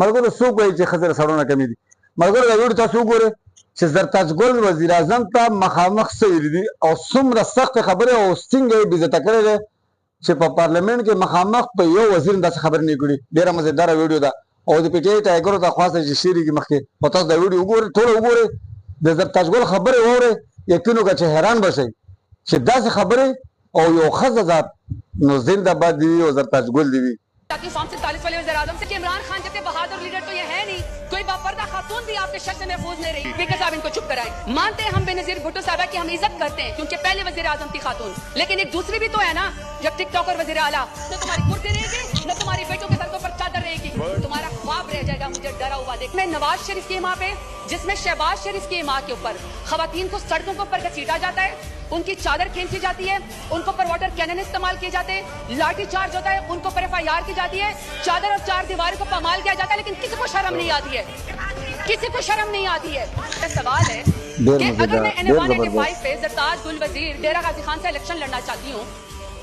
ملګرو څوک وایي چې ښځې سړونه کمې دي؟ ملګرو دا ویډیو تاسو وګورئ چې زرتاج ګل وزیر اعظم ته مخامخ سوي دي او څومره سختې خبرې او څنګه یې بېزته کړی دی چې په پارلمنټ کې مخامخ په یو وزیر داسې خبرې نه کړي. ډېره مزیداره ویډیو ده او د پی ټي آی ټایګرو ته خواسته چې شیرېږي مخکې او تاسو دا ویډیو وګورئ، ټوله وګورئ، د زرتاج ګل خبرې واورئ، یقین وکړه چې حیران به شئ چې داسې خبرې او یو ښځه ذات نو زنده باد دي وي او زرتاج ګل دي وي. فارم 47 والے وزیر اعظم سے کہ عمران خان جیسے بہادر لیڈر تو یہ ہے نہیں، کوئی باپردہ خاتون بھی آپ کے شک سے محفوظ نہیں رہی. اسپیکر صاحب ان کو چپ کرائیں. مانتے ہیں ہم بے نظیر بھٹو صاحبہ کی ہم عزت کرتے ہیں کیونکہ پہلے وزیر اعظم تھی خاتون، لیکن ایک دوسری بھی تو ہے نا جب ٹک ٹاک اور وزیر اعلیٰ نہ تمہاری کرسی رہے گی نہ تمہاری بیٹوں کے سروں پر چادر رہے گی، تمہارا خواب رہ جائے گا مجھے ڈرا ہوا دیکھ. میں نواز شریف کی ماں پہ جس میں شہباز شریف کی ماں کے اوپر خواتین کو سڑکوں کے اوپر گھسیٹا جاتا ہے، ان کی چادر کھینچی جاتی ہے، ان کو پر واٹر کینن استعمال کیے جاتے ہیں، لاٹھی چارج ہوتا ہے، ان کو پر FIR کی جاتی ہے، چادر اور چار دیواروں کو پامال کیا جاتا ہے، لیکن کسی کو شرم نہیں آتی ہے، کسی کو شرم نہیں آتی ہے. سوال ہے کہ اگر میں NM185 پہ زرتاج گل وزیر ڈیرہ غازی خان سے الیکشن لڑنا چاہتی ہوں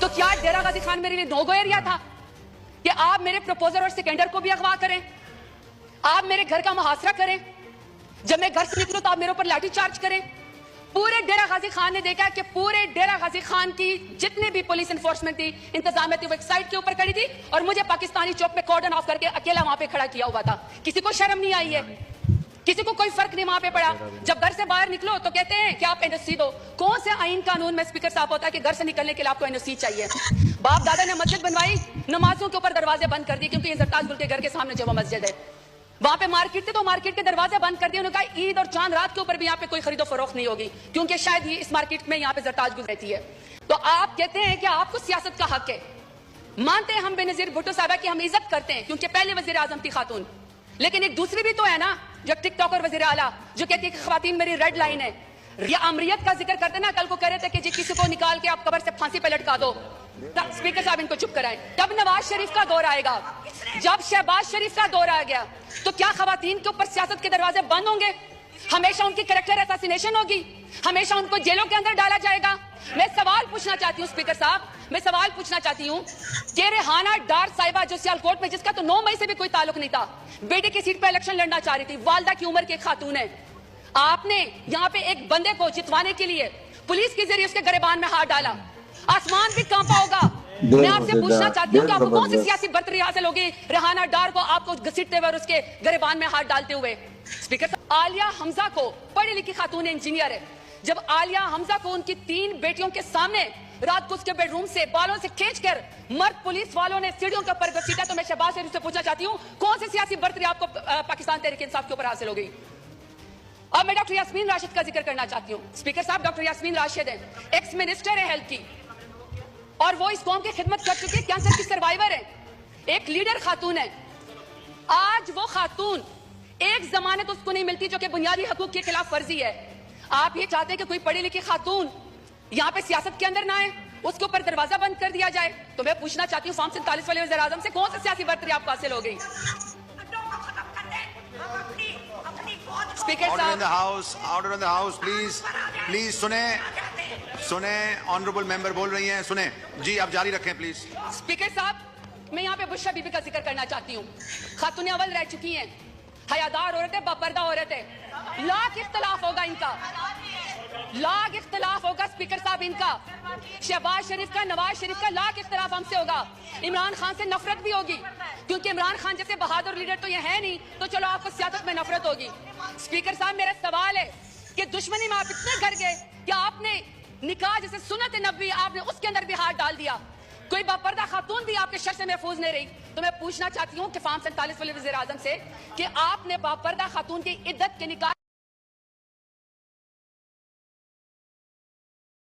تو کیا ڈیرہ غازی خان میرے لیے نو گو ایریا تھا کہ آپ میرے پروپوزر اور سیکنڈر کو بھی اغوا کریں، آپ میرے گھر کا محاصرہ کریں، جب میں گھر سے نکلوں تو آپ میرے اوپر لاٹھی چارج کریں. پورے ڈیرہ غازی خان نے دیکھا کہ پورے ڈیرہ غازی خان کی جتنی بھی پولیس انفورسمنٹ تھی، انتظامیہ تھی، وہ ایک سائٹ کے اوپر کھڑی تھی اور مجھے پاکستانی چوک پہ کارڈن آف کر کے اکیلا وہاں پہ کھڑا کیا ہوا تھا. کسی کو شرم نہیں آئی ہے، کسی کو کوئی فرق نہیں وہاں پہ پڑا. جب گھر سے باہر نکلو تو کہتے ہیں کہ آپ NOC دو. کون سے آئین قانون میں اسپیکر صاحب ہوتا ہے کہ گھر سے نکلنے کے لیے آپ کو NOC چاہیے؟ باپ دادا نے مسجد بنوائی، نمازوں کے اوپر دروازے بند کر دیے کیونکہ یہ زرتاج گل کے گھر کے سامنے جو وہ مسجد ہے. وہاں پہ مارکیٹ تھے تو مارکیٹ کے دروازے بند کر دیے. انہوں نے کہا عید اور چاند رات کے اوپر بھی یہاں پہ کوئی خرید و فروخت نہیں ہوگی کیونکہ شاید یہ اس مارکیٹ میں یہاں پہ زرتاج گل رہتی ہے. تو آپ کہتے ہیں کہ آپ کو سیاست کا حق ہے. مانتے ہیں ہم بے نظیر بھٹو صاحبہ کی ہم عزت کرتے ہیں کیونکہ پہلے وزیر اعظم تھی خاتون، لیکن ایک دوسری بھی تو ہے نا جو ٹک ٹاک اور وزیر اعلیٰ جو کہتی ہے کہ خواتین میری ریڈ لائن ہے. یہ امریت کا ذکر کرتے نا، کل کو کہہ رہے تھے کہ جی کسی کو نکال کے آپ قبر سے پھانسی پہ لٹکا دو. اسپیکر صاحب ان کو چپ کرائیں. کب نواز شریف کا دور آئے گا؟ جب شہباز شریف کا دور آ گیا تو کیا خواتین کے اوپر سیاست کے دروازے بند ہوں گے؟ ہمیشہ ان کی کریکٹر اساسینیشن ہوگی؟ ہمیشہ ان کو جیلوں کے اندر ڈالا جائے گا؟ میں سوال پوچھنا چاہتی ہوں اسپیکر صاحب، میں سوال پوچھنا چاہتی ہوں کہ ریحانہ ڈار صاحبہ جو سیالکوٹ میں جس کا تو 9 مئی سے بھی کوئی تعلق نہیں تھا، بیٹے کی سیٹ پہ الیکشن لڑنا چاہ رہی تھی، والدہ کی عمر کی ایک خاتون ہے، آپ نے یہاں پہ ایک بندے کو جتوانے کے لیے پولیس کے ذریعے اس کے گریبان میں ہاتھ ڈالا، آسمان بھی کانپا ہوگا. میں آپ سے پوچھنا چاہتی ہوں کہ آپ کو کون سی سیاسی برتری حاصل ہوگی ریحانہ ڈار کو آپ کو گھسیٹتے ہوئے اور اس کے گریبان میں ہاتھ ڈالتے ہوئے؟ اسپیکر صاحب، عالیہ حمزہ کو پڑھی لکھی خاتون انجینئر ہے، جب عالیہ حمزہ کو ان کی 3 بیٹیوں کے سامنے رات کو اس کے بیڈ روم سے بالوں سے کھینچ کر مرد پولیس والوں نے سیڑھیوں کے اوپر گھسیٹا، تو میں شہباز شریف سے پوچھنا چاہتی ہوں کون سی سیاسی برتری آپ کو پاکستان تحریک انصاف کے اوپر حاصل ہو گئی؟ اور میں ڈاکٹر یاسمین راشد کا ذکر کرنا چاہتی ہوں. اسپیکر صاحب، ڈاکٹر یاسمین راشد ہیں، ایکس منسٹر ہے ہیلتھ کی اور وہ اس قوم کی خدمت کر چکی ہے، کینسر کی سروائیور ہے، ایک لیڈر خاتون ہے. آج وہ خاتون ایک ضمانت اس کو نہیں ملتی جو کہ بنیادی حقوق کی خلاف ورزی ہے. آپ یہ چاہتے ہیں کہ کوئی پڑھی لکھی خاتون یہاں پہ سیاست کے اندر نہ آئے، اس کے اوپر دروازہ بند کر دیا جائے. تو میں پوچھنا چاہتی ہوں فارم 47 والے وزیر اعظم سے کون سی سیاسی برتری آپ کو حاصل ہو گئی؟ Order in the house please سنیں آنریبل ممبر بول رہی ہیں، سنیں جی، آپ جاری رکھیں پلیز. اسپیکر صاحب، میں یہاں پہ بشرا بی بی کا ذکر کرنا چاہتی ہوں. خاتون اول رہ چکی ہیں، حیادار عورتیں، باپردہ عورتیں، لاکھ اختلاف ہوگا ان کا، لاکھ اختلاف ہوگا اسپیکر صاحب ان کا، شہباز شریف کا، نواز شریف کا، لاکھ اختلاف ہم سے ہوگا. عمران خان سے نفرت بھی ہوگی کیونکہ عمران خان جیسے بہادر لیڈر تو یہ ہے نہیں، تو چلو آپ کو سیاست میں نفرت ہوگی. اسپیکر صاحب، میرا سوال ہے کہ دشمنی میں آپ اتنے گھر گئے کہ آپ نے نکاح جیسے سنت نبوی آپ نے اس کے اندر بھی ہاتھ ڈال دیا، کوئی باپردہ خاتون بھی آپ کے شر سے محفوظ نہیں رہی. تو میں پوچھنا چاہتی ہوں کہ فارم 47 والے وزیر اعظم سے کہ آپ نے باپردہ خاتون کی عدت کے نکاح